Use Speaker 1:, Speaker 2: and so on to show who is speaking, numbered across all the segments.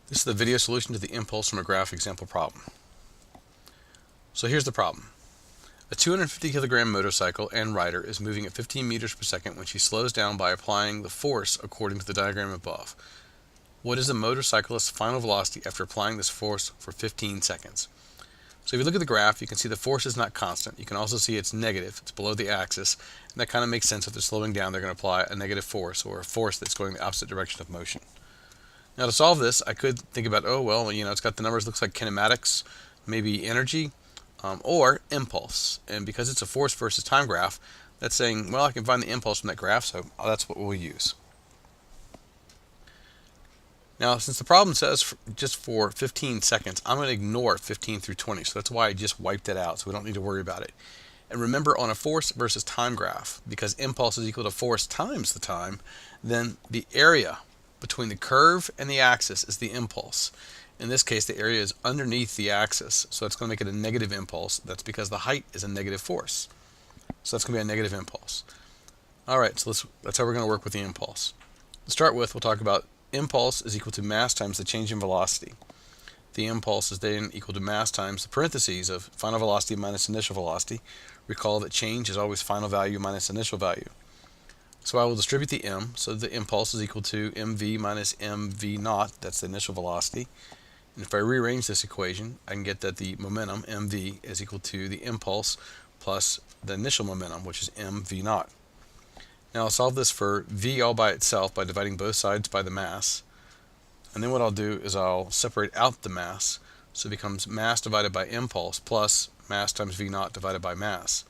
Speaker 1: This is the video solution to the impulse from a graph example problem. So here's the problem. A 250 kilogram motorcycle and rider is moving at 15 meters per second when she slows down by applying the force according to the diagram above. What is the motorcyclist's final velocity after applying this force for 15 seconds? So if you look at the graph, you can see the force is not constant. You can also see it's negative. It's below the axis. And that kind of makes sense. If they're slowing down, they're going to apply a negative force, or a force that's going the opposite direction of motion. Now to solve this, I could think about, it's got the numbers, looks like kinematics, maybe energy, or impulse. And because it's a force versus time graph, that's saying, well, I can find the impulse from that graph, so that's what we'll use. Now, since the problem says just for 15 seconds, I'm going to ignore 15 through 20, so that's why I just wiped it out, so we don't need to worry about it. And remember, on a force versus time graph, because impulse is equal to force times the time, then the area between the curve and the axis is the impulse. In this case, the area is underneath the axis, so it's going to make it a negative impulse. That's because the height is a negative force. So that's going to be a negative impulse. All right, so that's how we're going to work with the impulse. To start with, we'll talk about impulse is equal to mass times the change in velocity. The impulse is then equal to mass times the parentheses of final velocity minus initial velocity. Recall that change is always final value minus initial value. So I will distribute the m, so the impulse is equal to mv minus mv naught, that's the initial velocity. And if I rearrange this equation, I can get that the momentum, mv, is equal to the impulse plus the initial momentum, which is mv naught. Now I'll solve this for v all by itself by dividing both sides by the mass. And then what I'll do is I'll separate out the mass, so it becomes mass divided by impulse plus mass times v naught divided by mass.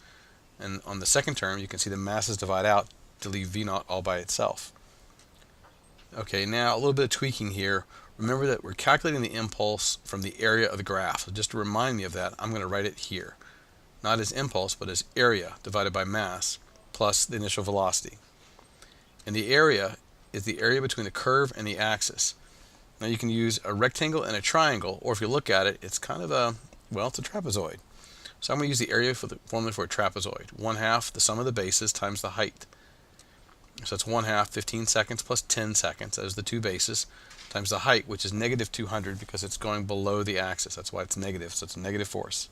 Speaker 1: And on the second term, you can see the masses divide out to leave v naught all by itself. Okay, now a little bit of tweaking here. Remember that we're calculating the impulse from the area of the graph. So just to remind me of that, I'm going to write it here. Not as impulse, but as area divided by mass plus the initial velocity. And the area is the area between the curve and the axis. Now you can use a rectangle and a triangle, or if you look at it, it's kind of it's a trapezoid. So I'm going to use the area for the formula for a trapezoid. 1/2 the sum of the bases times the height. So it's 1/2 15 seconds plus 10 seconds as the two bases times the height, which is negative 200 because it's going below the axis. That's why it's negative, so it's a negative force.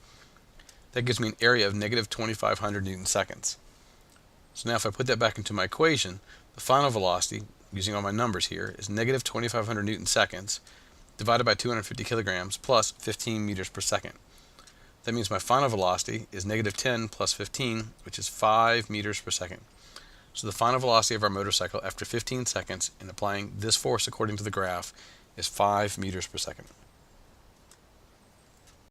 Speaker 1: That gives me an area of negative 2,500 newton seconds. So now if I put that back into my equation, the final velocity, using all my numbers here, is negative 2,500 newton seconds divided by 250 kilograms plus 15 meters per second. That means my final velocity is negative 10 plus 15, which is 5 meters per second. So the final velocity of our motorcycle after 15 seconds in applying this force according to the graph is 5 meters per second.